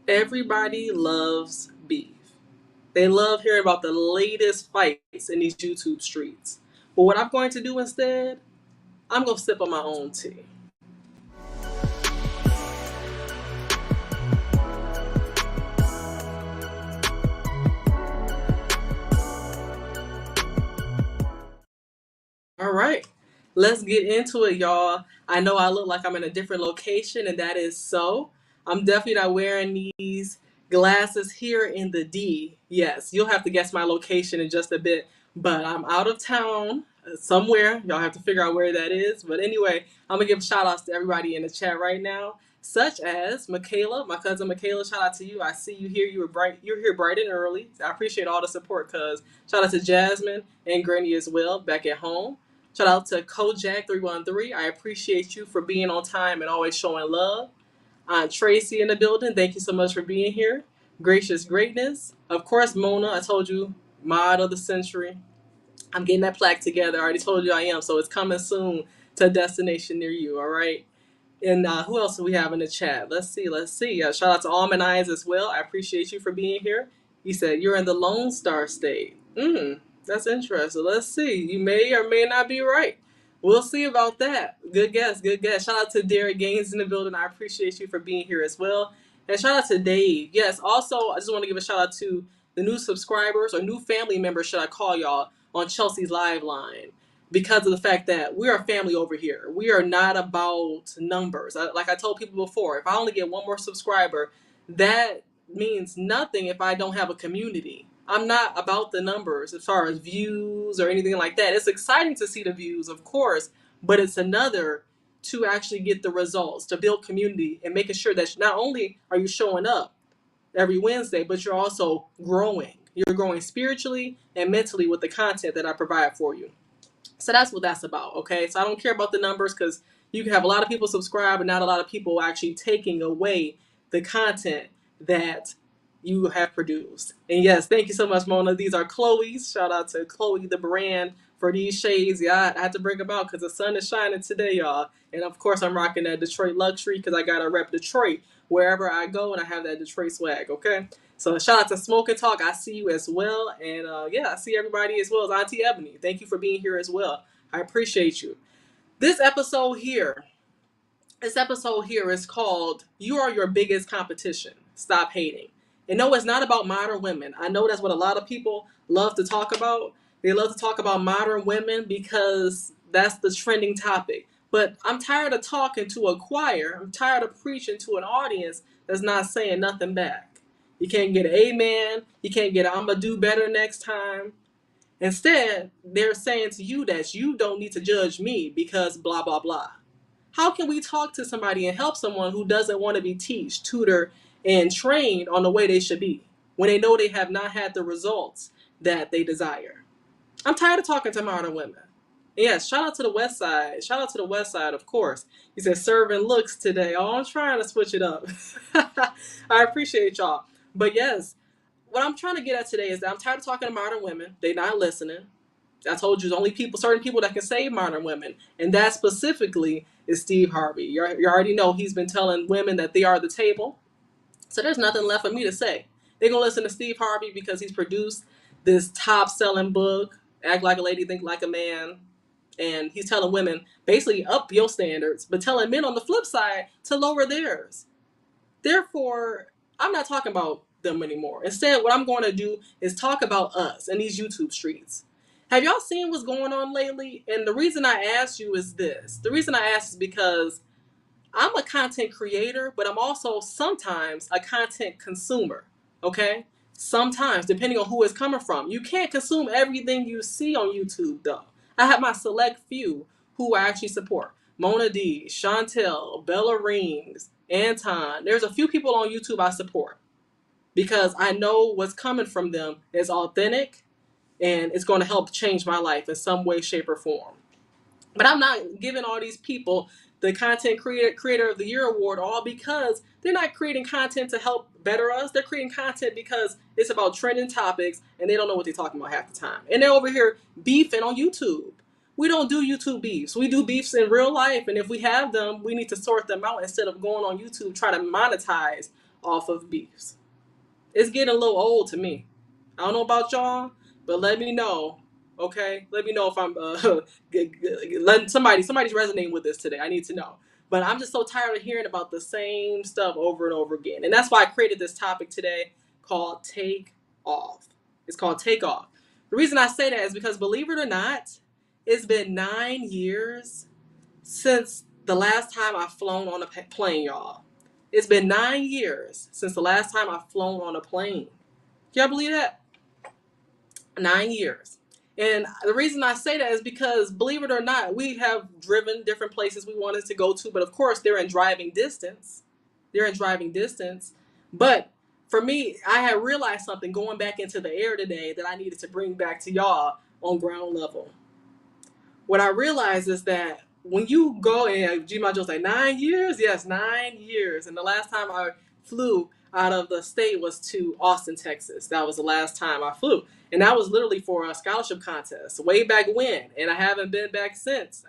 Everybody loves beef. They love hearing about the latest fights in these YouTube streets. But what I'm going to do instead, I'm going to sip on my own tea. All right, let's get into it, y'all. I know I look like I'm in a different location, and that is so. I'm definitely not wearing these glasses here in the D. Yes, you'll have to guess my location in just a bit, but I'm out of town somewhere. Y'all have to figure out where that is. But anyway, I'm gonna give shout outs to everybody in the chat right now, such as Michaela, my cousin Michaela. Shout out to you. I see you here. You were bright. You're here bright and early. I appreciate all the support. Cause shout out to Jasmine and Granny as well back at home. Shout out to Kojak313. I appreciate you for being on time and always showing love. Aunt Tracy in the building. Thank you so much for being here. Gracious Greatness. Of course, Mona. I told you, mod of the century. I'm getting that plaque together. I already told you I am. So it's coming soon to a destination near you. All right. And who else do we have in the chat? Let's see. Let's see. Shout out to Almond Eyes as well. I appreciate you for being here. He said, you're in the Lone Star State. That's interesting. Let's see. You may or may not be right. We'll see about that. Good guess. Good guess. Shout out to Derek Gaines in the building. I appreciate you for being here as well. And shout out to Dave. Yes, also, I just want to give a shout out to the new subscribers or new family members, should I call y'all, on Chelsea's Live Line because of the fact that we are a family over here. We are not about numbers. Like I told people before, if I only get one more subscriber, that means nothing if I don't have a community. I'm not about the numbers as far as views or anything like that. It's exciting to see the views, of course, but it's another to actually get the results, to build community and making sure that not only are you showing up every Wednesday, but you're also growing. You're growing spiritually and mentally with the content that I provide for you. So that's what that's about, okay? So I don't care about the numbers because you can have a lot of people subscribe and not a lot of people actually taking away the content that you have produced. And yes, thank you so much, Mona. These are Chloe's. Shout out to Chloe, the brand, for these shades. Yeah, I had to bring them out because the sun is shining today, y'all. And of course, I'm rocking that Detroit luxury because I got to rep Detroit wherever I go and I have that Detroit swag, okay? So shout out to Smoke and Talk. I see you as well. And yeah, I see everybody as well as Auntie Ebony. Thank you for being here as well. I appreciate you. This episode here, this episode here is called You Are Your Biggest Competition. Stop Hating. And no, it's not about modern women. I know that's what a lot of people love to talk about. They love to talk about modern women because that's the trending topic. But I'm tired of talking to a choir. I'm tired of preaching to an audience that's not saying nothing back. You can't get an amen. You can't get a I'm going to do better next time. Instead, they're saying to you that you don't need to judge me because blah, blah, blah. How can we talk to somebody and help someone who doesn't want to be taught, tutored, and trained on the way they should be when they know they have not had the results that they desire? I'm tired of talking to modern women. Yes, shout out to the West Side. Shout out to the West Side, of course. He said serving looks today. Oh, I'm trying to switch it up. I appreciate y'all. But yes, what I'm trying to get at today is that I'm tired of talking to modern women. They're not listening. I told you there's only certain people that can save modern women, and that specifically is Steve Harvey. You already know he's been telling women that they are the table, so there's nothing left for me to say. They're gonna listen to Steve Harvey because he's produced this top-selling book, Act Like a Lady, Think Like a Man, and he's telling women basically up your standards, but telling men on the flip side to lower theirs. Therefore, I'm not talking about them anymore. Instead, what I'm going to do is talk about us and these YouTube streets. Have y'all seen what's going on lately? And the reason I asked you is this. The reason I asked is because I'm a content creator, but I'm also sometimes a content consumer. Okay? Sometimes, depending on who it's coming from. You can't consume everything you see on YouTube, though. I have my select few who I actually support. Mona D, Chantel, Bella Rings, Anton. There's a few people on YouTube I support because I know what's coming from them is authentic and it's going to help change my life in some way, shape, or form. But I'm not giving all these people the Content Creator of the Year award all because they're not creating content to help better us. They're creating content because it's about trending topics and they don't know what they're talking about half the time. And they're over here beefing on YouTube. We don't do YouTube beefs. We do beefs in real life. And if we have them, we need to sort them out instead of going on YouTube trying to monetize off of beefs. It's getting a little old to me. I don't know about y'all, but let me know. Okay, let me know if I'm letting somebody's resonating with this today. I need to know. But I'm just so tired of hearing about the same stuff over and over again, and that's why I created this topic today called "Take Off." It's called "Take Off." The reason I say that is because, believe it or not, it's been 9 years since the last time I've flown on a plane, y'all. It's been 9 years since the last time I've flown on a plane. Can y'all believe that? 9 years. And the reason I say that is because, believe it or not, we have driven different places we wanted to go to, but of course they're in driving distance. They're in driving distance. But for me, I had realized something going back into the air today that I needed to bring back to y'all on ground level. What I realized is that when you go, and G. Joe's like 9 years, yes, 9 years. And the last time I flew out of the state was to Austin, Texas. That was the last time I flew, and that was literally for a scholarship contest way back when. And I haven't been back since,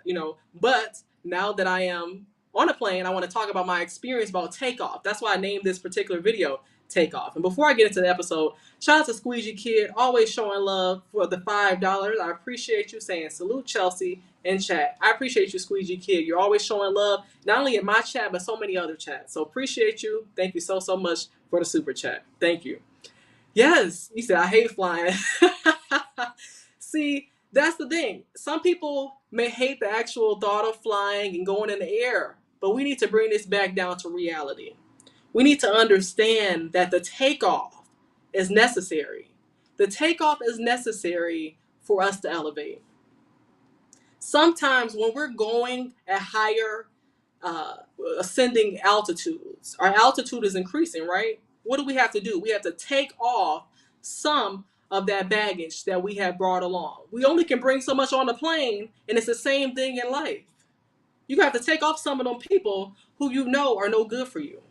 But now that I am on a plane, I want to talk about my experience about takeoff. That's why I named this particular video Takeoff. And before I get into the episode, shout out to Squeegee Kid, always showing love for the $5. I appreciate you saying salute Chelsea in chat. I appreciate you, Squeegee Kid. You're always showing love, not only in my chat, but so many other chats. So appreciate you. Thank you so, so much for the super chat. Thank you. Yes, he said, I hate flying. See, that's the thing. Some people may hate the actual thought of flying and going in the air, but we need to bring this back down to reality. We need to understand that the takeoff is necessary. The takeoff is necessary for us to elevate. Sometimes when we're going at higher ascending altitudes, our altitude is increasing, right? What do we have to do? We have to take off some of that baggage that we have brought along. We only can bring so much on the plane, and it's the same thing in life. You have to take off some of them people who you know are no good for you,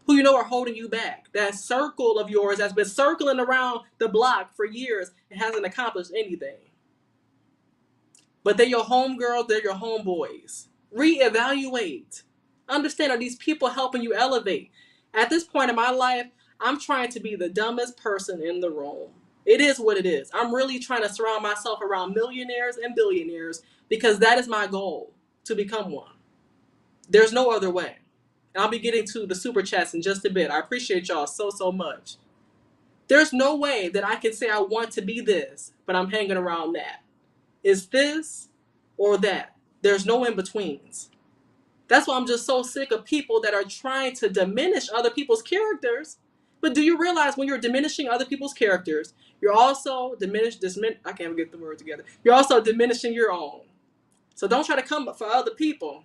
who you know are holding you back. That circle of yours has been circling around the block for years and hasn't accomplished anything. But they're your homegirls, they're your homeboys. Reevaluate. Understand, are these people helping you elevate? At this point in my life, I'm trying to be the dumbest person in the room. It is what it is. I'm really trying to surround myself around millionaires and billionaires because that is my goal, to become one. There's no other way. I'll be getting to the super chats in just a bit. I appreciate y'all so, so much. There's no way that I can say I want to be this, but I'm hanging around that. It's this or that. There's no in-betweens. That's why I'm just so sick of people that are trying to diminish other people's characters. But do you realize when you're diminishing other people's characters, you're also I can't even get the word together. You're also diminishing your own. So don't try to come for other people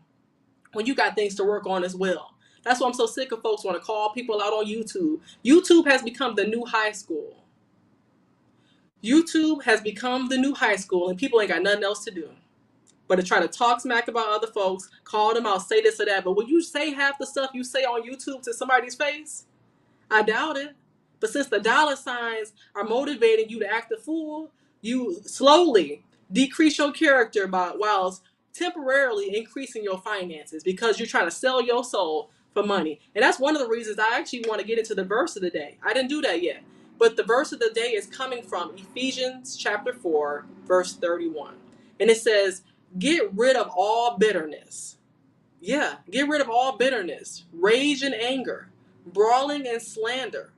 when you got things to work on as well. That's why I'm so sick of folks want to call people out on YouTube. YouTube has become the new high school. YouTube has become the new high school, and people ain't got nothing else to do but to try to talk smack about other folks, call them out, say this or that. But will you say half the stuff you say on YouTube to somebody's face? I doubt it. But since the dollar signs are motivating you to act a fool, you slowly decrease your character while temporarily increasing your finances because you're trying to sell your soul for money. And that's one of the reasons I actually want to get into the verse of the day. I didn't do that yet. But the verse of the day is coming from Ephesians chapter 4, verse 31. And it says, get rid of all bitterness. Yeah, get rid of all bitterness, rage and anger, brawling and slander,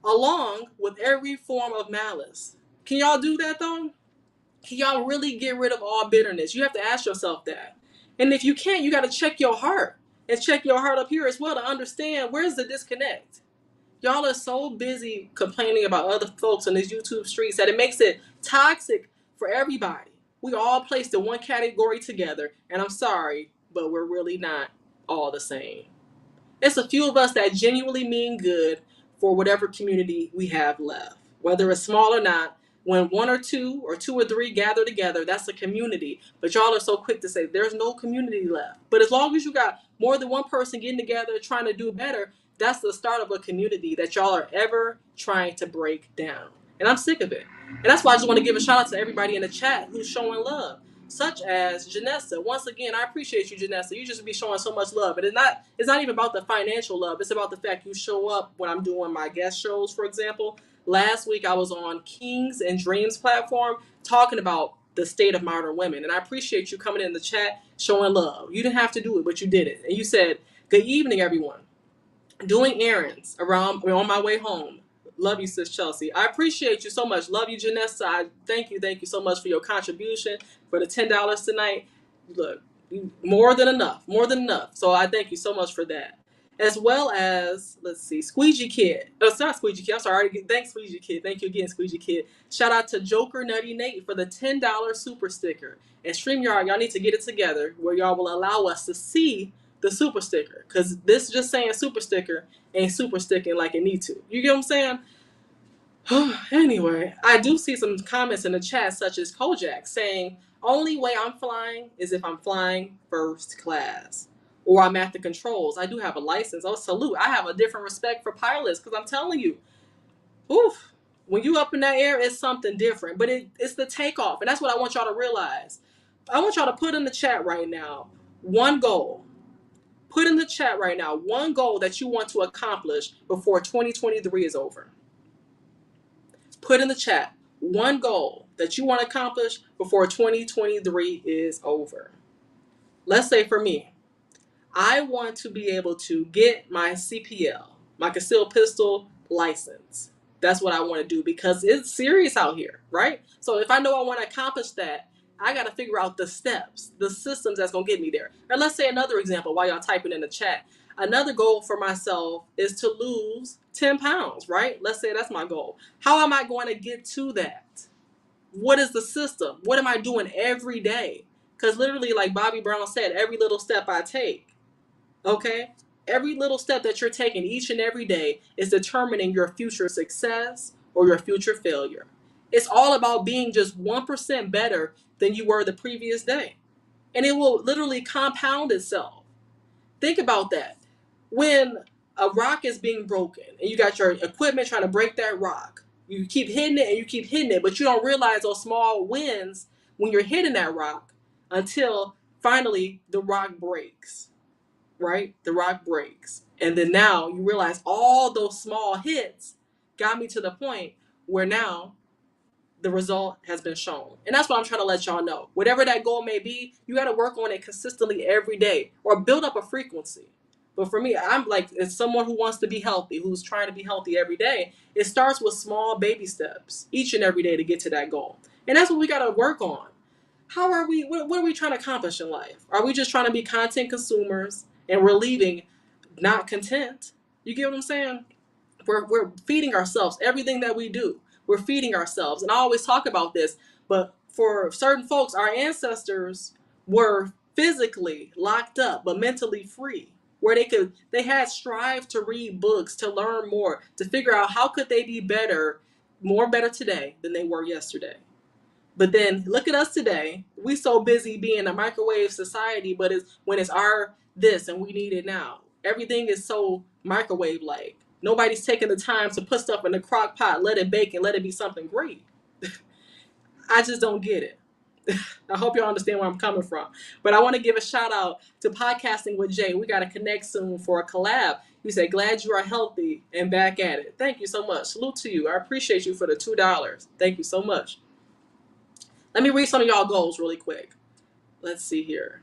along with every form of malice. Can y'all do that though? Can y'all really get rid of all bitterness? You have to ask yourself that. And if you can't, you got to check your heart and check your heart up here as well to understand where's the disconnect. Y'all are so busy complaining about other folks on these YouTube streets that it makes it toxic for everybody. We all placed in one category together, and I'm sorry, but we're really not all the same. It's a few of us that genuinely mean good for whatever community we have left. Whether it's small or not, when one or two or three gather together, that's a community. But y'all are so quick to say there's no community left. But as long as you got more than one person getting together trying to do better, that's the start of a community that y'all are ever trying to break down. And I'm sick of it. And that's why I just want to give a shout out to everybody in the chat who's showing love. such as Janessa. Once again, I appreciate you, Janessa. You just be showing so much love. And it's not even about the financial love. It's about the fact you show up when I'm doing my guest shows, for example. Last week I was on Kings and Dreams platform talking about the state of modern women. And I appreciate you coming in the chat showing love. You didn't have to do it, but you did it. And you said, "Good evening, everyone. Doing errands on my way home. Love you, sis Chelsea. I appreciate you so much. Love you, Janessa. I thank you so much for your contribution for the $10 tonight. Look, more than enough, more than enough. So I thank you so much for that. As well as, let's see, Squeegee Kid. Oh, it's not Squeegee Kid. I'm sorry. Thanks, Squeegee Kid. Thank you again, Squeegee Kid. Shout out to Joker Nutty Nate for the $10 super sticker. And StreamYard, y'all need to get it together where y'all will allow us to see the super sticker, because this just saying super sticker ain't super sticking like it need to. You get what I'm saying? Anyway, I do see some comments in the chat, such as Kojak saying, "Only way I'm flying is if I'm flying first class or I'm at the controls. I do have a license." Oh, salute. I have a different respect for pilots, because I'm telling you, oof, when you up in that air, it's something different. But it's the takeoff, and that's what I want y'all to realize. I want y'all to put in the chat right now one goal. Put in the chat right now one goal that you want to accomplish before 2023 is over. Put in the chat one goal that you want to accomplish before 2023 is over. Let's say for me, I want to be able to get my CPL, my concealed pistol license. That's what I want to do, because it's serious out here, right? So if I know I want to accomplish that, I got to figure out the steps, the systems that's going to get me there. And let's say another example while y'all typing in the chat. Another goal for myself is to lose 10 pounds, right? Let's say that's my goal. How am I going to get to that? What is the system? What am I doing every day? Because literally, like Bobby Brown said, every little step I take, okay? Every little step that you're taking each and every day is determining your future success or your future failure. It's all about being just 1% better than you were the previous day. And it will literally compound itself. Think about that. When a rock is being broken and you got your equipment trying to break that rock, you keep hitting it and you keep hitting it, but you don't realize those small wins when you're hitting that rock until finally the rock breaks. Right? The rock breaks. And then now you realize all those small hits got me to the point where now the result has been shown. And that's what I'm trying to let y'all know. Whatever that goal may be, you got to work on it consistently every day or build up a frequency. But for me, I'm like, as someone who wants to be healthy, who's trying to be healthy every day, it starts with small baby steps each and every day to get to that goal. And that's what we got to work on. How are we, what are we trying to accomplish in life? Are we just trying to be content consumers and we're leaving not content? You get what I'm saying? We're feeding ourselves everything that we do. We're feeding ourselves. And I always talk about this, but for certain folks, our ancestors were physically locked up, but mentally free, where they had strived to read books, to learn more, to figure out how could they be better, more better today than they were yesterday. But then look at us today. We so busy being a microwave society, but when it's our this and we need it now. Everything is so microwave like. Nobody's taking the time to put stuff in the crock pot, let it bake, and let it be something great. I just don't get it. I hope y'all understand where I'm coming from. But I want to give a shout out to Podcasting with Jay. We got to connect soon for a collab. You say, "Glad you are healthy and back at it." Thank you so much. Salute to you. I appreciate you for the $2. Thank you so much. Let me read some of y'all goals really quick. Let's see here.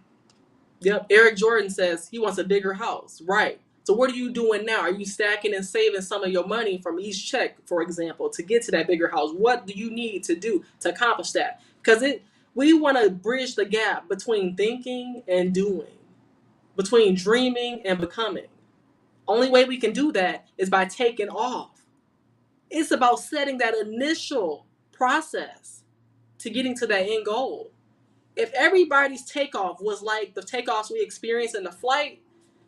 Yep, Eric Jordan says he wants a bigger house. Right. So what are you doing now? Are you stacking and saving some of your money from each check, for example, to get to that bigger house? What do you need to do to accomplish that? Because we want to bridge the gap between thinking and doing, between dreaming and becoming. Only way we can do that is by taking off. It's about setting that initial process to getting to that end goal. If everybody's takeoff was like the takeoffs we experience in the flight,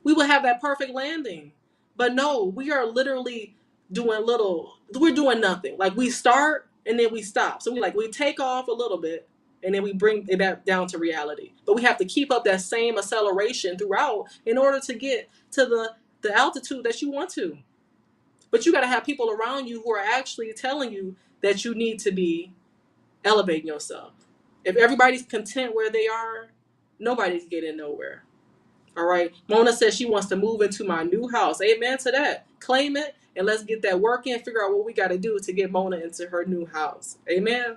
we would have that perfect landing. But no, we are literally we're doing nothing. Like we start and then we stop. So we take off a little bit and then we bring it back down to reality. But we have to keep up that same acceleration throughout in order to get to the altitude that you want to. But you got to have people around you who are actually telling you that you need to be elevating yourself If everybody's content where they are, nobody's getting nowhere. All right. Mona says she wants to move into my new house. Amen to that. Claim it and let's get that work in. Figure out what we got to do to get Mona into her new house. Amen.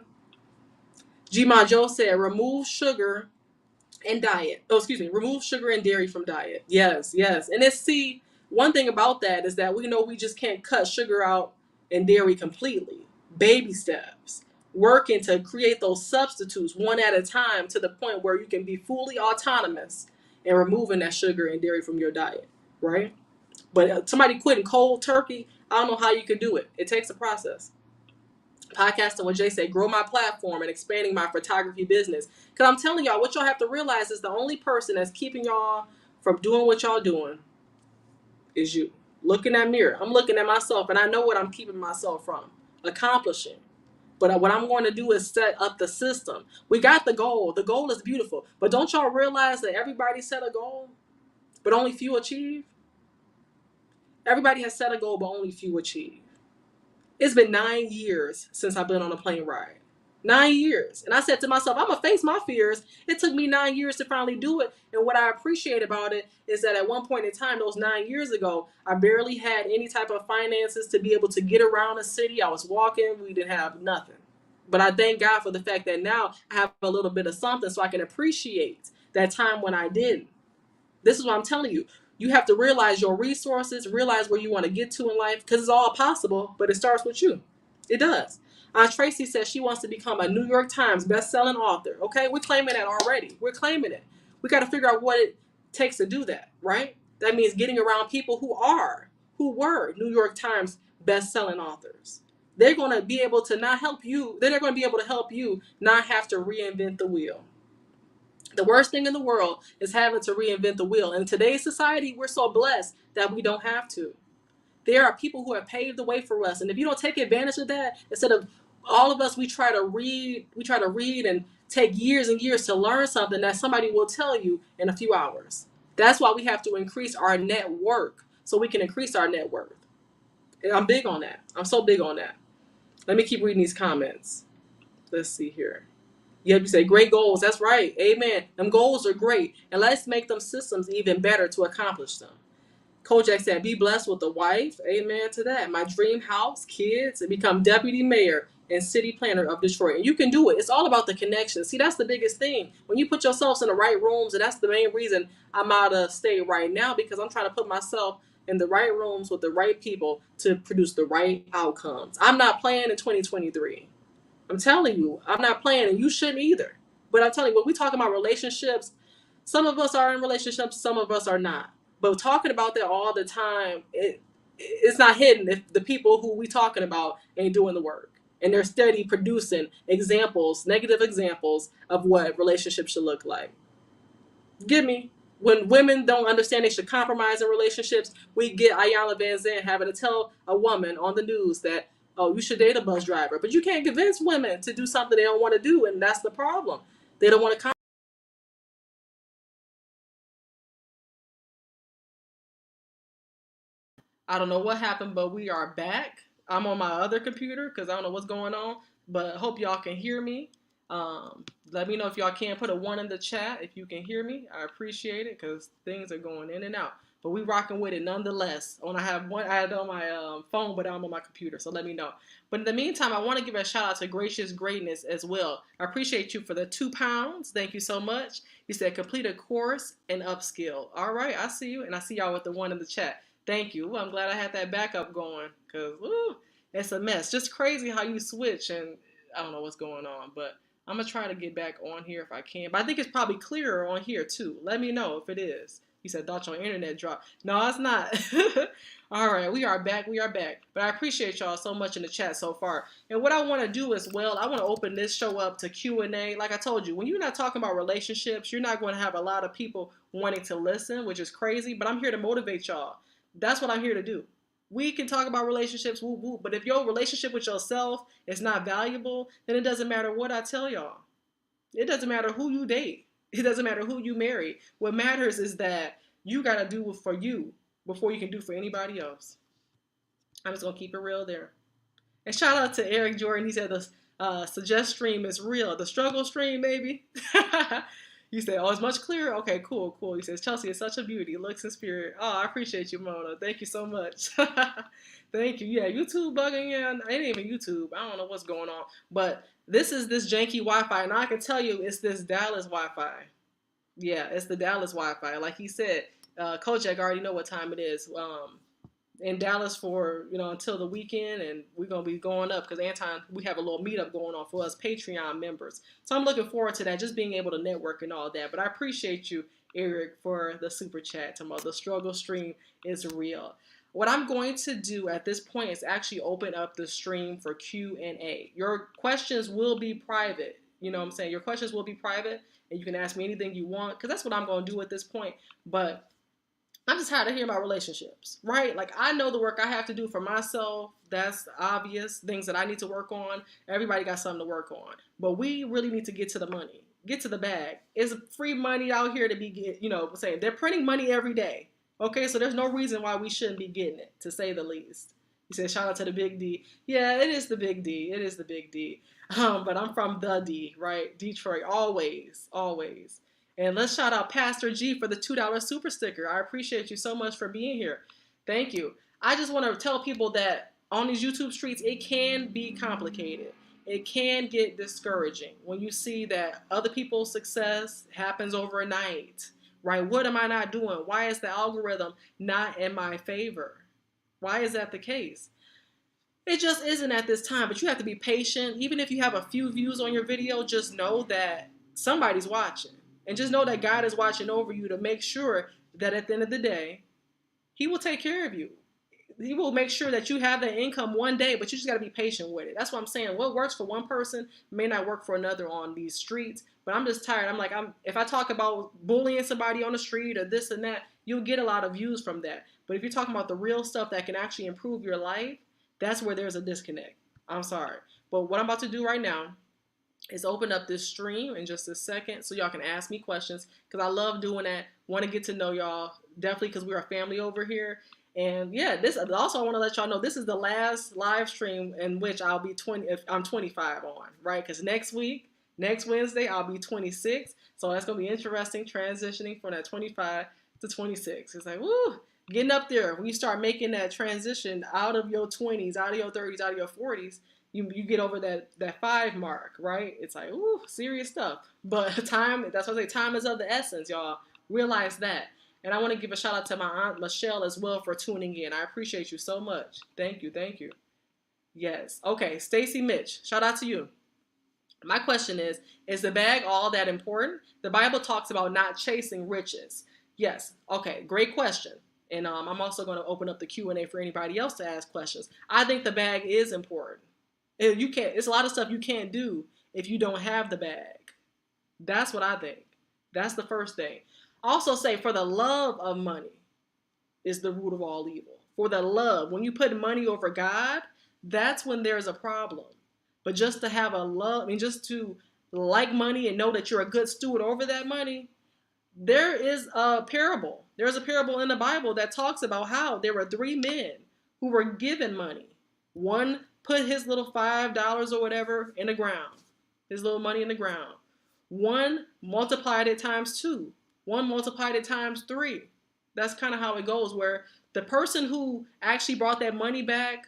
G. Ma Joe said remove sugar and diet. Oh, excuse me. Remove sugar and dairy from diet. Yes, yes. And it's see, one thing about that is that we know we just can't cut sugar out and dairy completely. Baby steps. Working to create those substitutes one at a time to the point where you can be fully autonomous in removing that sugar and dairy from your diet, right? But somebody quitting cold turkey, I don't know how you could do it. It takes a process. Podcasting what Jay said, grow my platform and expanding my photography business. Because I'm telling y'all, what y'all have to realize is the only person that's keeping y'all from doing what y'all doing is you. Look in that mirror. I'm looking at myself and I know what I'm keeping myself from accomplishing. But what I'm going to do is set up the system. We got the goal. The goal is beautiful. But don't y'all realize that everybody set a goal, but only few achieve? Everybody has set a goal, but only few achieve. It's been 9 years since I've been on a plane ride. 9 years. And I said to myself, I'm going to face my fears. It took me 9 years to finally do it. And what I appreciate about it is that at one point in time, those 9 years ago, I barely had any type of finances to be able to get around a city. I was walking. We didn't have nothing. But I thank God for the fact that now I have a little bit of something so I can appreciate that time when I didn't. This is what I'm telling you. You have to realize your resources, realize where you want to get to in life, because it's all possible, but it starts with you. It does. Tracy says she wants to become a New York Times best-selling author. Okay, we're claiming that already. We're claiming it. We got to figure out what it takes to do that, right? That means getting around people who were New York Times best-selling authors. They're going to be able to not help you. They're going to be able to help you not have to reinvent the wheel. The worst thing in the world is having to reinvent the wheel. In today's society, we're so blessed that we don't have to. There are people who have paved the way for us. And if you don't take advantage of that, instead of all of us, we try to read and take years and years to learn something that somebody will tell you in a few hours. That's why we have to increase our network so we can increase our net worth. And I'm big on that. I'm so big on that. Let me keep reading these comments. Let's see here. You say great goals. That's right. Amen. Them goals are great. And let's make them systems even better to accomplish them. Kojak said, be blessed with a wife. Amen to that. My dream house, kids, and become deputy mayor and city planner of Detroit. And you can do it. It's all about the connection. See, that's the biggest thing. When you put yourselves in the right rooms, and that's the main reason I'm out of state right now, because I'm trying to put myself in the right rooms with the right people to produce the right outcomes. I'm not playing in 2023. I'm telling you, I'm not playing, and you shouldn't either. But I'm telling you, when we talk about relationships, some of us are in relationships, some of us are not. But talking about that all the time, it's not hidden if the people who we talking about ain't doing the work. And they're steady producing examples, negative examples of what relationships should look like. Give me. When women don't understand they should compromise in relationships, we get Ayanna Van Zandt having to tell a woman on the news that, oh, you should date a bus driver. But you can't convince women to do something they don't want to do, and that's the problem. They don't want to I don't know what happened, but we are back. I'm on my other computer because I don't know what's going on, but I hope y'all can hear me. Let me know if y'all can put a 1 in the chat if you can hear me. I appreciate it because things are going in and out. But we rocking with it nonetheless. I had it on my phone, but I'm on my computer, so let me know. But in the meantime, I want to give a shout out to Gracious Greatness as well. I appreciate you for the £2. Thank you so much. You said complete a course and upskill. All right, I see you, and I see y'all with the 1 in the chat. Thank you. Ooh, I'm glad I had that backup going because it's a mess. Just crazy how you switch, and I don't know what's going on, but I'm going to try to get back on here if I can. But I think it's probably clearer on here, too. Let me know if it is. He said, thought your internet dropped. No, it's not. All right, we are back. We are back. But I appreciate y'all so much in the chat so far. And what I want to do as well, I want to open this show up to Q&A. Like I told you, when you're not talking about relationships, you're not going to have a lot of people wanting to listen, which is crazy. But I'm here to motivate y'all. That's what I'm here to do. We can talk about relationships, woo woo, but if your relationship with yourself is not valuable, then it doesn't matter what I tell y'all. It doesn't matter who you date. It doesn't matter who you marry. What matters is that you got to do for you before you can do for anybody else. I'm just going to keep it real there. And shout out to Eric Jordan. He said Suggest stream is real. The struggle stream, maybe. You say, oh, it's much clearer? Okay, cool, cool. He says, Chelsea is such a beauty, looks and spirit. Oh, I appreciate you, Mona. Thank you so much. Thank you. Yeah, YouTube bugging. Yeah, it ain't even YouTube. I don't know what's going on. But this is this janky Wi-Fi. And I can tell you it's this Dallas Wi-Fi. Yeah, it's the Dallas Wi-Fi. Like he said, Kojak already know what time it is. In Dallas for, until the weekend, and we're going to be going up because Anton, we have a little meetup going on for us Patreon members. So I'm looking forward to that, just being able to network and all that. But I appreciate you, Eric, for the super chat. Tomorrow, the struggle stream is real. What I'm going to do at this point is actually open up the stream for Q&A. Your questions will be private. You know what I'm saying? Your questions will be private, and you can ask me anything you want, because that's what I'm going to do at this point. But I'm just tired of hearing about relationships, right? Like, I know the work I have to do for myself. That's obvious. Things that I need to work on. Everybody got something to work on. But we really need to get to the money. Get to the bag. It's free money out here to be, saying they're printing money every day. Okay, so there's no reason why we shouldn't be getting it, to say the least. He said, shout out to the big D. Yeah, it is the big D. It is the big D. But I'm from the D, right? Detroit, always, always. And let's shout out Pastor G for the $2 super sticker. I appreciate you so much for being here. Thank you. I just want to tell people that on these YouTube streets, it can be complicated. It can get discouraging when you see that other people's success happens overnight, right? What am I not doing? Why is the algorithm not in my favor? Why is that the case? It just isn't at this time, but you have to be patient. Even if you have a few views on your video, just know that somebody's watching. And just know that God is watching over you to make sure that at the end of the day, he will take care of you. He will make sure that you have that income one day, but you just got to be patient with it. That's what I'm saying. What works for one person may not work for another on these streets. But I'm just tired. If I talk about bullying somebody on the street or this and that, you'll get a lot of views from that. But if you're talking about the real stuff that can actually improve your life, that's where there's a disconnect. I'm sorry. But what I'm about to do right now is open up this stream in just a second so y'all can ask me questions, because I love doing that. Want to get to know y'all, definitely, because we're a family over here. And yeah, this also, I want to let y'all know this is the last live stream in which I'll be 20 if I'm 25 on, right? Because next Wednesday, I'll be 26. So that's going to be interesting, transitioning from that 25 to 26. It's like, woo, getting up there. When you start making that transition out of your 20s, out of your 30s, out of your 40s, you get over that 5 mark, right? It's like, ooh, serious stuff. But time, that's what I say, time is of the essence, y'all. Realize that. And I want to give a shout out to my Aunt Michelle as well for tuning in. I appreciate you so much. Thank you, thank you. Yes. Okay, Stacy Mitch, shout out to you. My question is the bag all that important? The Bible talks about not chasing riches. Yes. Okay, great question. And I'm also going to open up the Q&A for anybody else to ask questions. I think the bag is important. It's a lot of stuff you can't do if you don't have the bag. That's what I think. That's the first thing. Also say, for the love of money is the root of all evil. For the love, when you put money over God, that's when there's a problem. But just to have a love, just to like money and know that you're a good steward over that money, there is a parable. There's a parable in the Bible that talks about how there were 3 men who were given money. One put his little $5 or whatever in the ground, his little money in the ground. One multiplied it times 2. One multiplied it times 3. That's kind of how it goes, where the person who actually brought that money back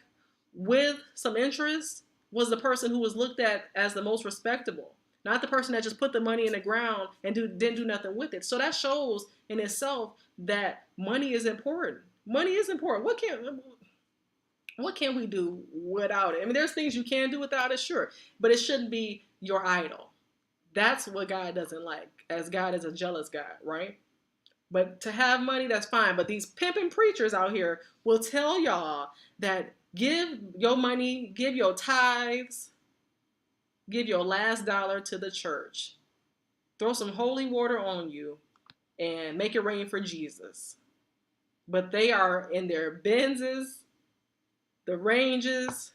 with some interest was the person who was looked at as the most respectable, not the person that just put the money in the ground and didn't do nothing with it. So that shows in itself that money is important. Money is important. What can we do without it? There's things you can do without it, sure, but it shouldn't be your idol. That's what God doesn't like, as God is a jealous God, right? But to have money, that's fine. But these pimping preachers out here will tell y'all that give your money, give your tithes, give your last dollar to the church. Throw some holy water on you and make it rain for Jesus. But they are in their Benzes, the Ranges,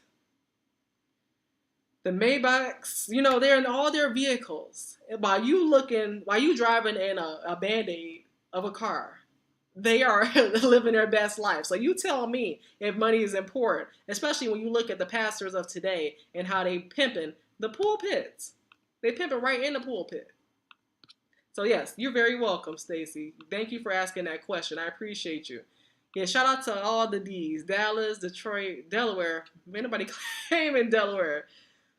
the Maybachs, they're in all their vehicles. While you driving in a Band-Aid of a car, they are living their best life. So you tell me if money is important, especially when you look at the pastors of today and how they pimping The pulpits. They pimp it right in the pulpit. So yes, you're very welcome, Stacy. Thank you for asking that question. I appreciate you. Yeah, shout out to all the D's. Dallas, Detroit, Delaware. Anybody claim in Delaware?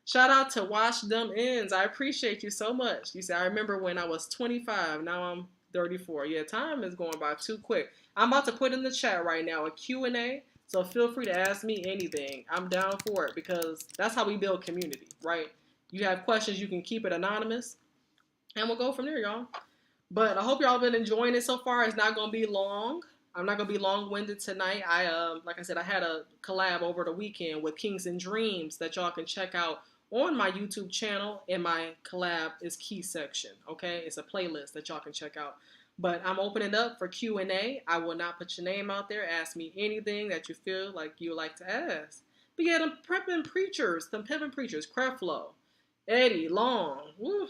Shout out to Wash Them Ends. I appreciate you so much. You say, I remember when I was 25. Now I'm 34. Yeah, time is going by too quick. I'm about to put in the chat right now a Q&A. So feel free to ask me anything. I'm down for it because that's how we build community, right? You have questions, you can keep it anonymous. And we'll go from there, y'all. But I hope y'all been enjoying it so far. It's not gonna be long. I'm not gonna be long-winded tonight. Like I said, I had a collab over the weekend with Kings and Dreams that y'all can check out on my YouTube channel. In my collab is key section. Okay, it's a playlist that y'all can check out. But I'm opening up for Q&A. I will not put your name out there. Ask me anything that you feel like you would like to ask. But yeah, them pimping preachers, Creflo, Eddie Long, woo.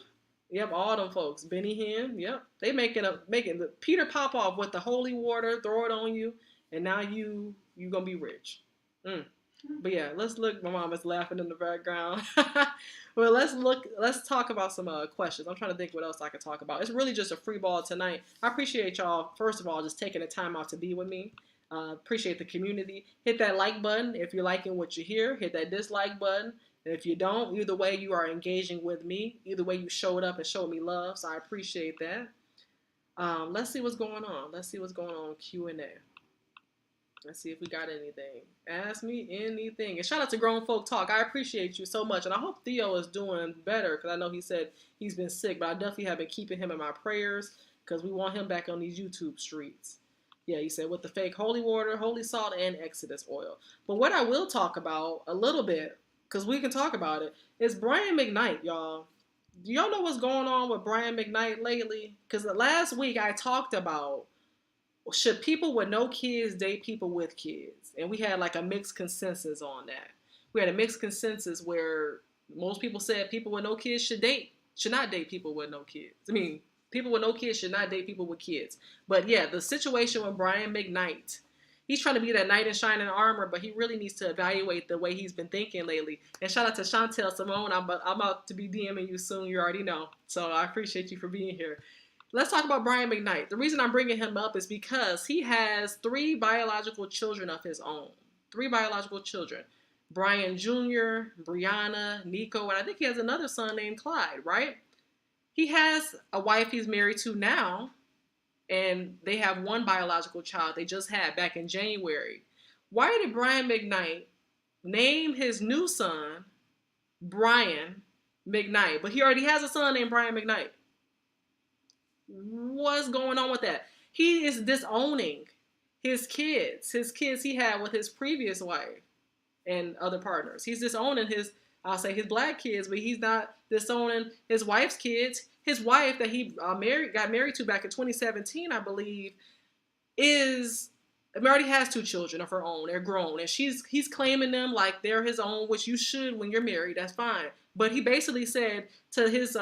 Yep, all them folks. Benny Hinn, yep. They making the Peter pop off with the holy water, throw it on you, and now you gonna be rich. But yeah, let's look. My mom is laughing in the background. Well, let's talk about some questions. I'm trying to think what else I could talk about. It's really just a free ball tonight. I appreciate y'all, first of all, just taking the time out to be with me. Appreciate the community. Hit that like button if you're liking what you hear. Hit that dislike button. And if you don't, either way you are engaging with me. Either way you showed up and showed me love. So I appreciate that. Let's see what's going on. Let's see what's going on Q&A. Let's see if we got anything. Ask me anything. And shout out to Grown Folk Talk. I appreciate you so much. And I hope Theo is doing better because I know he said he's been sick. But I definitely have been keeping him in my prayers because we want him back on these YouTube streets. Yeah, he said with the fake holy water, holy salt, and Exodus oil. But what I will talk about a little bit, because we can talk about it, is Brian McKnight, y'all. Do y'all know what's going on with Brian McKnight lately? Because last week I talked about should people with no kids date people with kids? And we had like a mixed consensus on that. We had a mixed consensus where most people said people with no kids should not date people with no kids. I mean, people with no kids should not date people with kids. But yeah, the situation with Brian McKnight, he's trying to be that knight in shining armor, but he really needs to evaluate the way he's been thinking lately. And shout out to Chantel Simone. I'm about to be DMing you soon. You already know. So I appreciate you for being here. Let's talk about Brian McKnight. The reason I'm bringing him up is because he has 3 biological children of his own. 3 biological children. Brian Jr., Brianna, Nico, and I think he has another son named Clyde, right? He has a wife he's married to now, and they have 1 biological child they just had back in January. Why did Brian McKnight name his new son Brian McKnight? But he already has a son named Brian McKnight. What's going on with that? He is disowning his kids he had with his previous wife and other partners. He's disowning his black kids, but he's not disowning his wife's kids. His wife that he got married to back in 2017, I believe, already has 2 children of her own. They're grown, and he's claiming them like they're his own, which you should when you're married. That's fine. But he basically said to his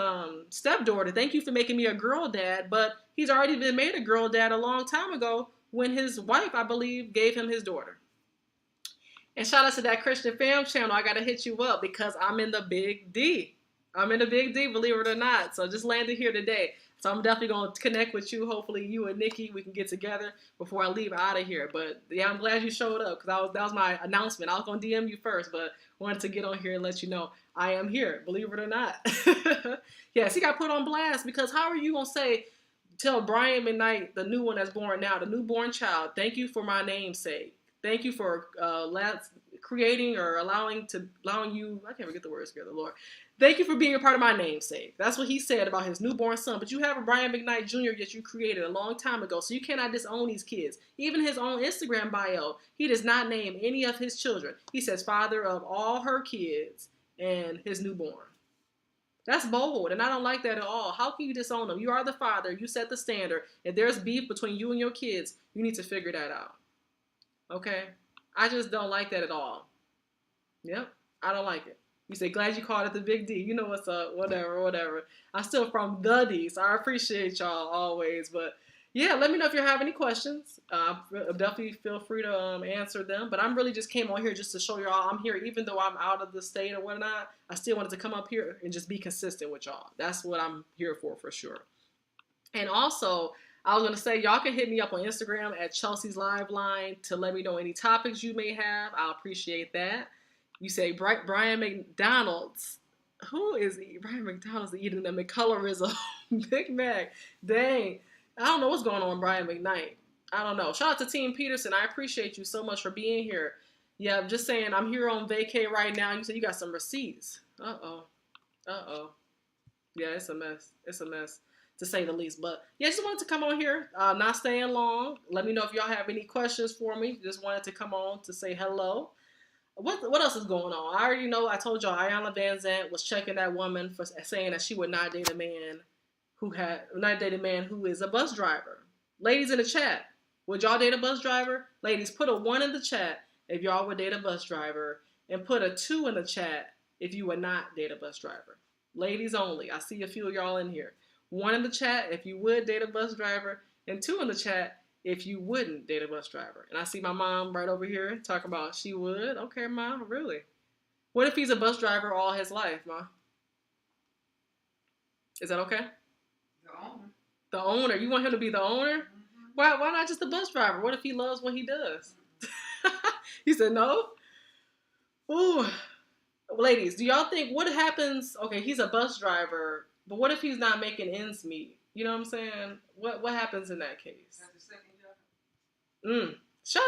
stepdaughter, "Thank you for making me a girl dad." But he's already been made a girl dad a long time ago when his wife, I believe, gave him his daughter. And shout out to that Christian Fam channel. I got to hit you up because I'm in the big D. I'm in the big D, believe it or not. So just landed here today. So I'm definitely going to connect with you. Hopefully you and Nikki, we can get together before I leave out of here. But yeah, I'm glad you showed up because that was my announcement. I was going to DM you first, but wanted to get on here and let you know I am here, believe it or not. Yes, he got put on blast because how are you going to tell Brian McKnight, the new one that's born now, the newborn child, thank you for my namesake. Thank you for creating or allowing you, I can't get the words together, Lord. Thank you for being a part of my namesake. That's what he said about his newborn son. But you have a Brian McKnight Jr. that you created a long time ago, so you cannot disown these kids. Even his own Instagram bio, he does not name any of his children. He says father of all her kids and his newborn. That's bold, and I don't like that at all. How can you disown them? You are the father. You set the standard. If there's beef between you and your kids, you need to figure that out. Okay? I just don't like that at all. Yep, I don't like it. You say, glad you called it the big D. You know what's up, whatever. I'm still from the D, so I appreciate y'all always. But Yeah, let me know if you have any questions. Definitely feel free to answer them. But I'm really just came on here just to show y'all I'm here, even though I'm out of the state or whatnot. I still wanted to come up here and just be consistent with y'all. That's what I'm here for sure. And also, I was gonna say y'all can hit me up on Instagram at Chelsea's Live Line to let me know any topics you may have. I'll appreciate that. You say Brian McDonald's. Who is Brian McDonald's eating a McColorism Big Mac? Dang. I don't know what's going on, Brian McKnight. I don't know. Shout out to Team Peterson. I appreciate you so much for being here. Yeah, I'm just saying I'm here on vacay right now. You said you got some receipts. Uh-oh. Uh-oh. Yeah, it's a mess. It's a mess, to say the least. But yeah, just wanted to come on here. Not staying long. Let me know if y'all have any questions for me. Just wanted to come on to say hello. What else is going on? I already know. I told y'all Ayanna Van Zant was checking that woman for saying that she would not date a man who is a bus driver. Ladies in the chat, would y'all date a bus driver? Ladies, put a 1 in the chat if y'all would date a bus driver, and put a 2 in the chat if you would not date a bus driver. Ladies only. I see a few of y'all in here. 1 in the chat if you would date a bus driver, and 2 in the chat if you wouldn't date a bus driver. And I see my mom right over here talking about she would. Okay, Mom, really? What if he's a bus driver all his life, Ma? Is that okay? The owner. The owner. You want him to be the owner? Mm-hmm. Why not just the bus driver? What if he loves what he does? He said no? Ooh. Ladies, do y'all think what happens? Okay, he's a bus driver, but what if he's not making ends meet? You know what I'm saying? What happens in that case? That's the second job. Shout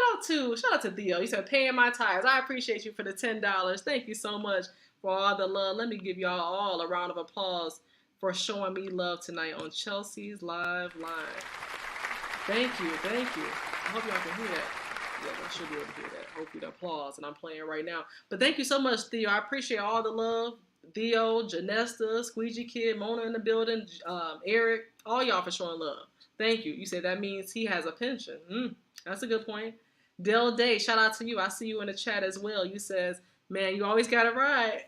out to Theo. He said, paying my tithes. I appreciate you for the $10. Thank you so much for all the love. Let me give y'all all a round of applause for showing me love tonight on Chelsea's Live Line. Thank you. I hope y'all can hear that. Yeah, I should be able to hear that. Hopefully the applause, and I'm playing right now. But thank you so much, Theo. I appreciate all the love. Theo, Janesta, Squeegee Kid, Mona in the building, Eric, all y'all for showing love. Thank you. You said that means he has a pension. That's a good point. Del Day, shout out to you. I see you in the chat as well. You says, man, you always got it right.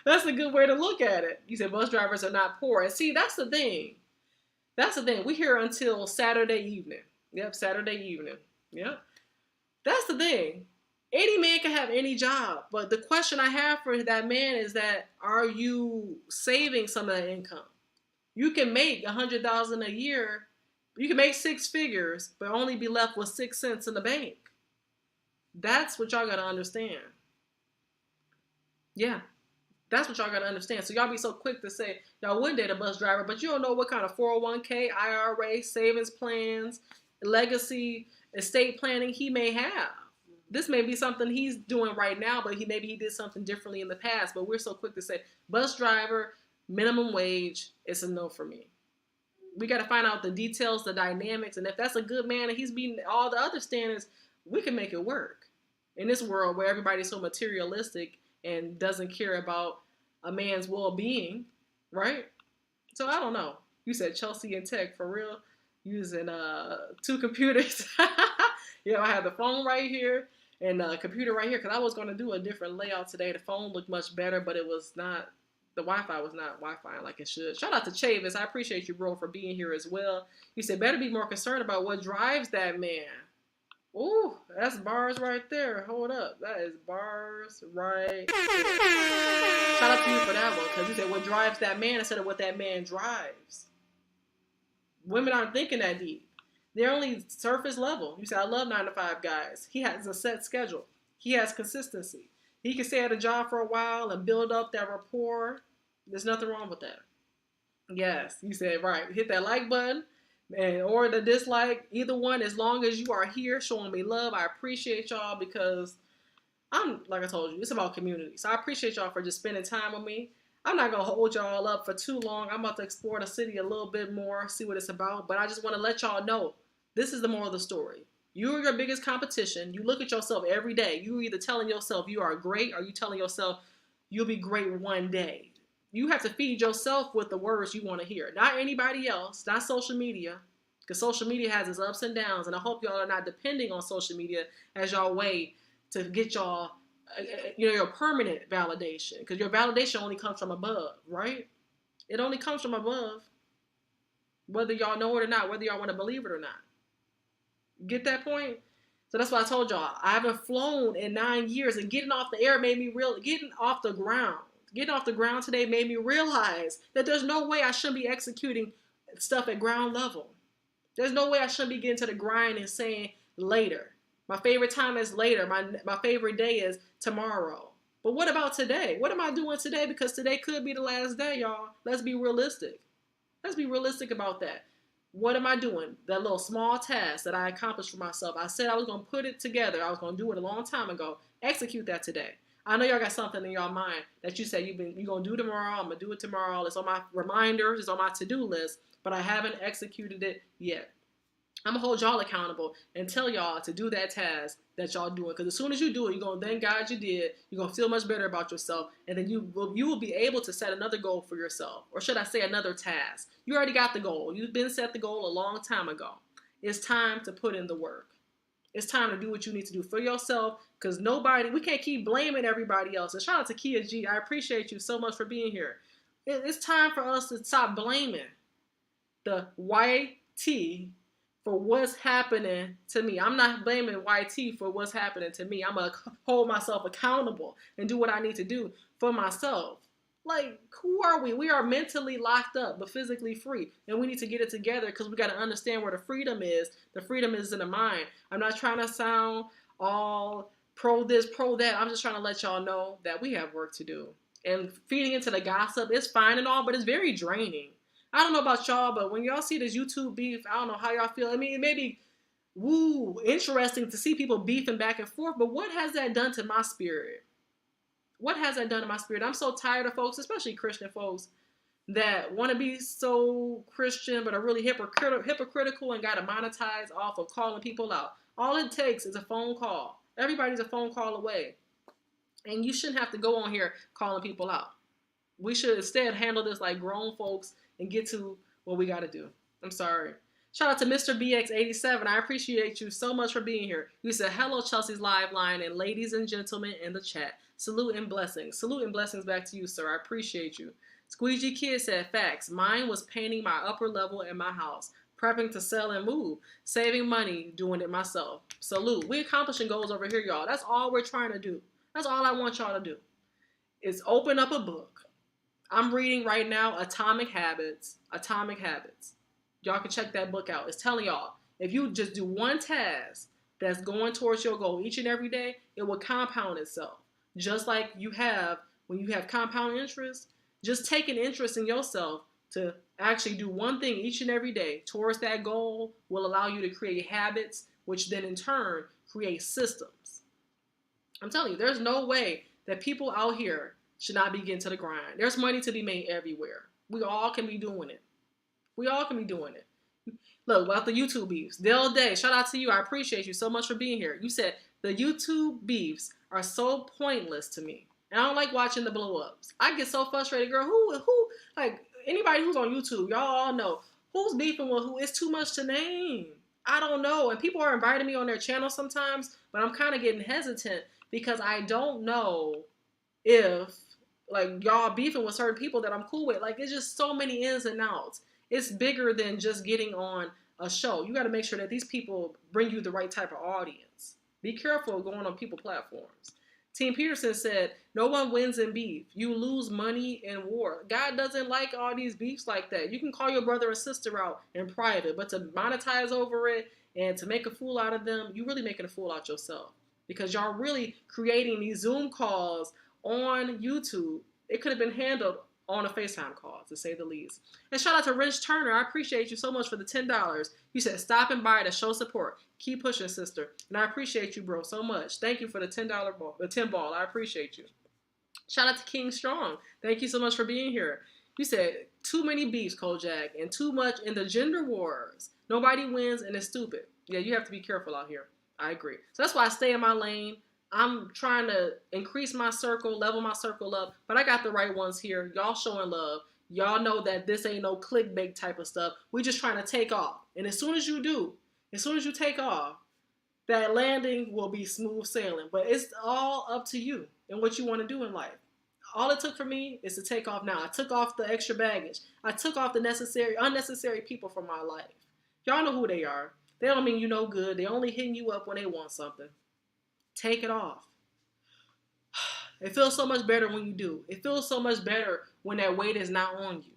That's a good way to look at it. You said bus drivers are not poor. And see, that's the thing. We're here until Saturday evening. Yep, Saturday evening. Yep. That's the thing. Any man can have any job. But the question I have for that man is that, are you saving some of that income? You can make $100,000 a year. You can make 6 figures, but only be left with 6 cents in the bank. That's what y'all got to understand. Yeah. That's what y'all got to understand. So y'all be so quick to say y'all wouldn't date a bus driver, but you don't know what kind of 401k, IRA, savings plans, legacy, estate planning he may have. This may be something he's doing right now, but maybe he did something differently in the past. But we're so quick to say bus driver, minimum wage, it's a no for me. We got to find out the details, the dynamics, and if that's a good man and he's meeting all the other standards, we can make it work. In this world where everybody's so materialistic and doesn't care about a man's well-being, right? So I don't know. You said Chelsea and Tech for real, using 2 computers. Yeah, I have the phone right here and a computer right here because I was going to do a different layout today. The phone looked much better, but it was not. The Wi-Fi was not Wi-Fi like it should. Shout out to Chavis. I appreciate you, bro, for being here as well. You said better be more concerned about what drives that man. Ooh, that's bars right there. Hold up. That is bars right there. Shout out to you for that one, because you said what drives that man instead of what that man drives. Women aren't thinking that deep. They're only surface level. You said, I love 9-to-5 guys. He has a set schedule. He has consistency. He can stay at a job for a while and build up that rapport. There's nothing wrong with that. Yes, you said right. Hit that like button. Or the dislike, either one, as long as you are here showing me love. I appreciate y'all because like I told you, it's about community. So I appreciate y'all for just spending time with me. I'm not going to hold y'all up for too long. I'm about to explore the city a little bit more, see what it's about. But I just want to let y'all know, this is the moral of the story. You are your biggest competition. You look at yourself every day. You're either telling yourself you are great or you telling yourself you'll be great one day. You have to feed yourself with the words you want to hear. Not anybody else, not social media, because social media has its ups and downs, and I hope y'all are not depending on social media as y'all way to get y'all, your permanent validation, because your validation only comes from above, right? It only comes from above. whether y'all know it or not, whether y'all want to believe it or not. Get that point? So that's why I told y'all I haven't flown in 9 years, and getting off the air made me real. Getting off the ground, today made me realize that there's no way I shouldn't be executing stuff at ground level. There's no way I shouldn't be getting to the grind and saying later. My favorite time is later. My favorite day is tomorrow. But what about today? What am I doing today? Because today could be the last day, y'all. Let's be realistic. Let's be realistic about that. What am I doing? That little small task that I accomplished for myself. I said I was going to put it together. I was going to do it a long time ago. Execute that today. I know y'all got something in your mind that you said you're going to do tomorrow. I'm going to do it tomorrow. It's on my reminders. It's on my to-do list. But I haven't executed it yet. I'm going to hold y'all accountable and tell y'all to do that task that y'all doing. Because as soon as you do it, you're going to thank God you did. You're going to feel much better about yourself. And then you will be able to set another goal for yourself. Or should I say another task? You already got the goal. You've been set the goal a long time ago. It's time to put in the work. It's time to do what you need to do for yourself. Because we can't keep blaming everybody else. And shout out to Kia G. I appreciate you so much for being here. It's time for us to stop blaming the YT for what's happening to me. I'm not blaming YT for what's happening to me. I'm going to hold myself accountable and do what I need to do for myself. Like, who are we? We are mentally locked up, but physically free. And we need to get it together because we got to understand where the freedom is. The freedom is in the mind. I'm not trying to sound all pro this, pro that. I'm just trying to let y'all know that we have work to do. And feeding into the gossip is fine and all, but it's very draining. I don't know about y'all, but when y'all see this YouTube beef, I don't know how y'all feel. I mean, it may be interesting to see people beefing back and forth, but what has that done to my spirit? What has that done to my spirit? I'm so tired of folks, especially Christian folks, that want to be so Christian but are really hypocritical and got to monetize off of calling people out. All it takes is a phone call. Everybody's a phone call away. And you shouldn't have to go on here calling people out. We should instead handle this like grown folks and get to what we got to do. I'm sorry. Shout out to Mr. BX87. I appreciate you so much for being here. You said, hello, Chelsea's Live Line, and ladies and gentlemen in the chat. Salute and blessings. Salute and blessings back to you, sir. I appreciate you. Squeegee Kid said, facts. Mine was painting my upper level in my house, prepping to sell and move, saving money, doing it myself. Salute. We accomplishing goals over here, y'all. That's all we're trying to do. That's all I want y'all to do is open up a book. I'm reading right now Atomic Habits. Atomic Habits. Y'all can check that book out. It's telling y'all, if you just do one task that's going towards your goal each and every day, it will compound itself. Just like you have when you have compound interest, just take an interest in yourself to actually do one thing each and every day towards that goal will allow you to create habits, which then in turn create systems. I'm telling you, there's no way that people out here should not be getting to the grind. There's money to be made everywhere. We all can be doing it. We all can be doing it. Look, about the YouTube beefs. Dale Day, shout out to you. I appreciate you so much for being here. You said the YouTube beefs are so pointless to me. And I don't like watching the blow-ups. I get so frustrated, girl. Who, like, anybody who's on YouTube, y'all all know. Who's beefing with who? It's too much to name. I don't know. And people are inviting me on their channel sometimes, but I'm kind of getting hesitant because I don't know if, like, y'all beefing with certain people that I'm cool with. Like, it's just so many ins and outs. It's bigger than just getting on a show. You got to make sure that these people bring you the right type of audience. Be careful going on people platforms. Team Peterson said, no one wins in beef. You lose money in war. God doesn't like all these beefs like that. You can call your brother and sister out in private, but to monetize over it and to make a fool out of them, you're really making a fool out yourself. Because y'all really creating these Zoom calls on YouTube. It could have been handled on a FaceTime call, to say the least. And shout out to Rich Turner. I appreciate you so much for the $10. You said stopping by to show support. Keep pushing, sister. And I appreciate you, bro, so much. Thank you for the $10 ball, the 10 ball. I appreciate you. Shout out to King Strong. Thank you so much for being here. You said too many beefs, Kojak, and too much in the gender wars. Nobody wins and it's stupid. Yeah, you have to be careful out here. I agree. So that's why I stay in my lane. I'm trying to increase my circle, level my circle up, but I got the right ones here. Y'all showing love. Y'all know that this ain't no clickbait type of stuff. We just trying to take off. And as soon as you do, as soon as you take off, that landing will be smooth sailing. But it's all up to you and what you want to do in life. All it took for me is to take off now. I took off the extra baggage. I took off the unnecessary people from my life. Y'all know who they are. They don't mean you no good. They only hitting you up when they want something. Take it off. It feels so much better when you do. It feels so much better when that weight is not on you.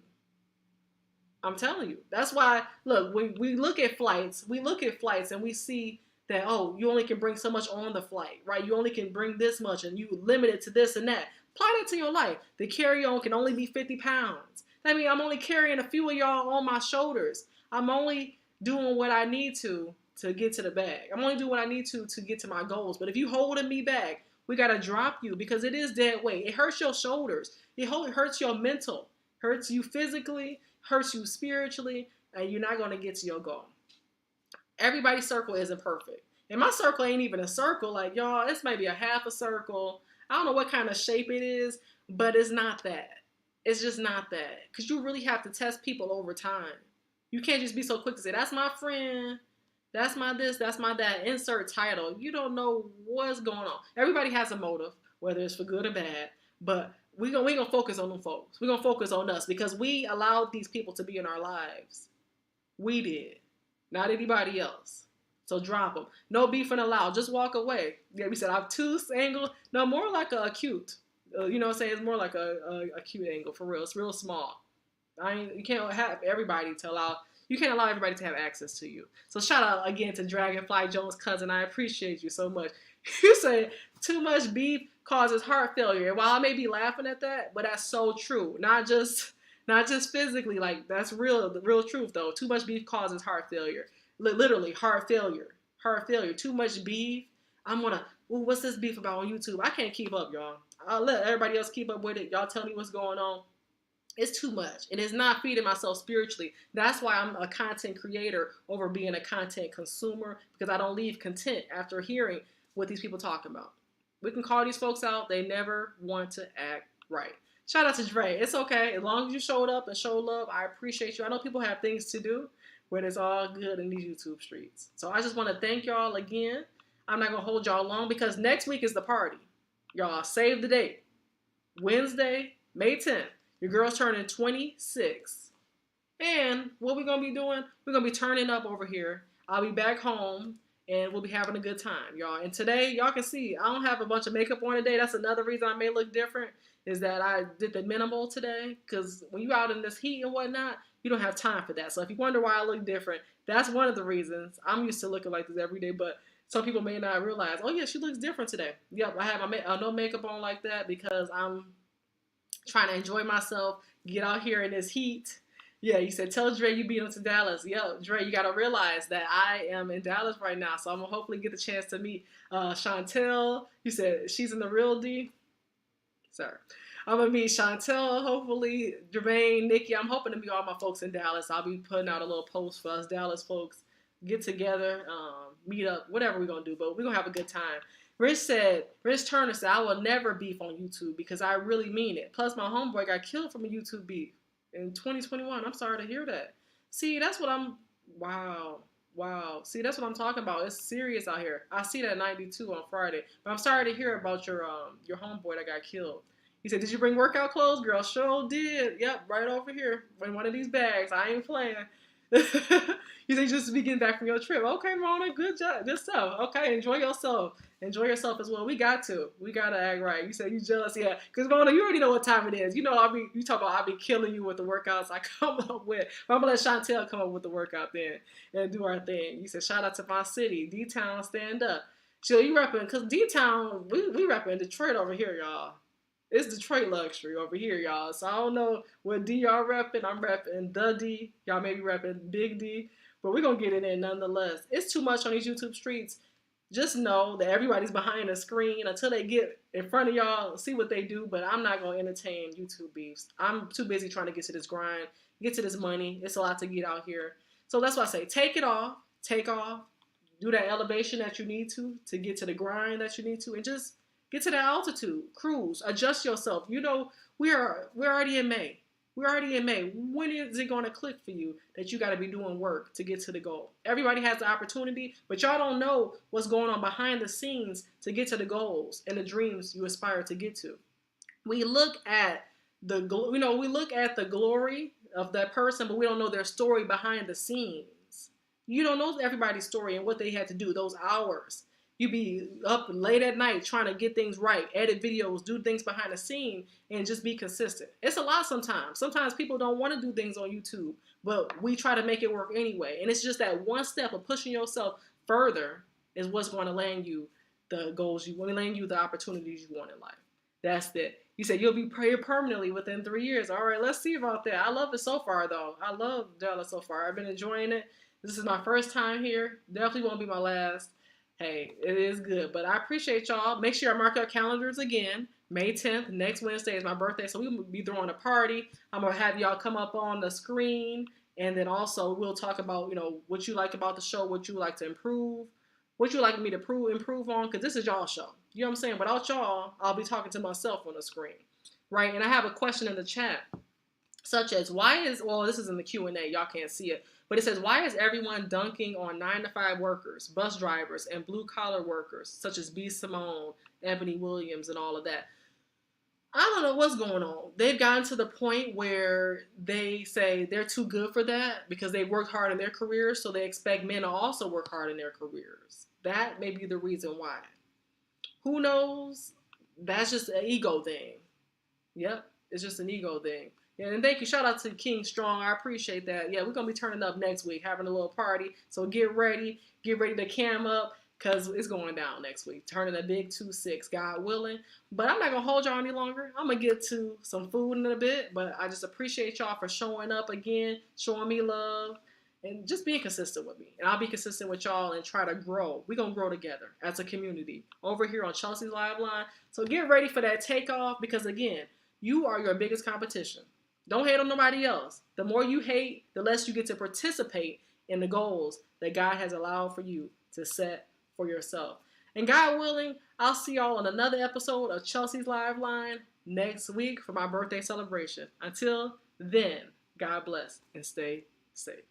I'm telling you. That's why, look, when we look at flights, and we see that, oh, you only can bring so much on the flight, right? You only can bring this much and you limit it to this and that. Apply that to your life. The carry-on can only be 50 pounds. That means I'm only carrying a few of y'all on my shoulders. I'm only doing what I need to get to the bag. I'm only doing what I need to get to my goals. But if you holding me back, we got to drop you because it is dead weight. It hurts your shoulders. It hurts your mental. Hurts you physically, hurts you spiritually, and you're not going to get to your goal. Everybody's circle isn't perfect. And my circle ain't even a circle. Like, y'all, it's maybe a half a circle. I don't know what kind of shape it is, but it's not that. It's just not that. Because you really have to test people over time. You can't just be so quick to say, that's my friend, that's my this, that's my that, insert title. You don't know what's going on. Everybody has a motive, whether it's for good or bad, but we gonna focus on them folks. We're going to focus on us because we allowed these people to be in our lives. We did. Not anybody else. So drop them. No beefing allowed. Just walk away. Yeah, we said obtuse angle. No, more like a acute. You know what I'm saying? It's more like a acute angle for real. It's real small. You can't have everybody to allow. You can't allow everybody to have access to you. So shout out again to Dragonfly Jones' cousin. I appreciate you so much. You say too much beef causes heart failure. And while I may be laughing at that, but that's so true. Not just physically. Like that's the real truth though. Too much beef causes heart failure. Literally heart failure. Heart failure. Too much beef. What's this beef about on YouTube? I can't keep up, y'all. I'll let everybody else keep up with it. Y'all tell me what's going on. It's too much. And it's not feeding myself spiritually. That's why I'm a content creator over being a content consumer, because I don't leave content after hearing what these people talking about. We can call these folks out. They never want to act right. Shout out to Dre. It's okay. As long as you showed up and showed love, I appreciate you. I know people have things to do, but it's all good in these YouTube streets. So I just want to thank y'all again. I'm not going to hold y'all long because next week is the party. Y'all save the date. Wednesday, May 10th. Your girl's turning 26. And what we're going to be doing, we're going to be turning up over here. I'll be back home, and we'll be having a good time, y'all. And today, y'all can see, I don't have a bunch of makeup on today. That's another reason I may look different, is that I did the minimal today. Because when you're out in this heat and whatnot, you don't have time for that. So if you wonder why I look different, that's one of the reasons. I'm used to looking like this every day, but some people may not realize, oh, yeah, she looks different today. Yep, I have no makeup on like that because I'm trying to enjoy myself, get out here in this heat. Yeah, you said, tell Dre you beat him to Dallas. Yo, Dre, you got to realize that I am in Dallas right now, so I'm going to hopefully get the chance to meet Chantel. You said she's in the Real D? Sorry. I'm going to meet Chantel, hopefully, Jermaine, Nikki. I'm hoping to meet all my folks in Dallas. I'll be putting out a little post for us Dallas folks. Get together, meet up, whatever we're going to do, but we're going to have a good time. Rich Turner said, I will never beef on YouTube because I really mean it. Plus, my homeboy got killed from a YouTube beef in 2021. I'm sorry to hear that. See, that's what wow. See, that's what I'm talking about. It's serious out here. I see that 92 on Friday. But I'm sorry to hear about your homeboy that got killed. He said, did you bring workout clothes? Girl, sure did. Yep, right over here in one of these bags. I ain't playing. You say just be getting back from your trip. Okay, Mona, good job. Good stuff. Okay, enjoy yourself. Enjoy yourself as well. We got to act right. You said you jealous, yeah. Because Mona, you already know what time it is. You know, you talk about I'll be killing you with the workouts I come up with. But I'm gonna let Chantel come up with the workout then and do our thing. You said shout out to my city, D-Town, stand up. So you repping, because D-Town, we repping Detroit over here, y'all. It's Detroit luxury over here, y'all. So I don't know what D y'all repping. I'm repping the D. Y'all may be repping Big D. But we're going to get it in nonetheless. It's too much on these YouTube streets. Just know that everybody's behind a screen until they get in front of y'all, see what they do. But I'm not going to entertain YouTube beefs. I'm too busy trying to get to this grind, get to this money. It's a lot to get out here. So that's why I say take it off, take off, do that elevation that you need to get to the grind that you need to, and just get to that altitude, cruise, adjust yourself. You know, we're already in May. We're already in May. When is it going to click for you that you got to be doing work to get to the goal? Everybody has the opportunity, but y'all don't know what's going on behind the scenes to get to the goals and the dreams you aspire to get to. we look at we look at the glory of that person, but we don't know their story behind the scenes. You don't know everybody's story and what they had to do those hours. You be up late at night trying to get things right, edit videos, do things behind the scene, and just be consistent. It's a lot sometimes. Sometimes people don't want to do things on YouTube, but we try to make it work anyway. And it's just that one step of pushing yourself further is what's going to land you the goals you want, land you the opportunities you want in life. That's it. You said you'll be here permanently within 3 years. All right, let's see about that. I love it so far, though. I love Dallas so far. I've been enjoying it. This is my first time here. Definitely won't be my last. Hey, it is good. But I appreciate y'all. Make sure I mark your calendars again. May 10th, next Wednesday is my birthday, so we'll be throwing a party. I'm going to have y'all come up on the screen, and then also we'll talk about, what you like about the show, what you like to improve, what you like me to improve on, because this is y'all show. You know what I'm saying? Without y'all, I'll be talking to myself on the screen, right? And I have a question in the chat, such as this is in the Q&A, y'all can't see it, but it says, why is everyone dunking on 9-to-5 workers, bus drivers, and blue-collar workers, such as B. Simone, Ebony Williams, and all of that? I don't know what's going on. They've gotten to the point where they say they're too good for that because they worked hard in their careers, so they expect men to also work hard in their careers. That may be the reason why. Who knows? That's just an ego thing. Yep, it's just an ego thing. Yeah, and thank you. Shout out to King Strong. I appreciate that. Yeah, we're going to be turning up next week, having a little party. So get ready. Get ready to cam up because it's going down next week. Turning a big 2-6, God willing. But I'm not going to hold y'all any longer. I'm going to get to some food in a bit. But I just appreciate y'all for showing up again, showing me love, and just being consistent with me. And I'll be consistent with y'all and try to grow. We're going to grow together as a community over here on Chelsea's Live Line. So get ready for that takeoff because, again, you are your biggest competition. Don't hate on nobody else. The more you hate, the less you get to participate in the goals that God has allowed for you to set for yourself. And God willing, I'll see y'all on another episode of Chelsea's Live Line next week for my birthday celebration. Until then, God bless and stay safe.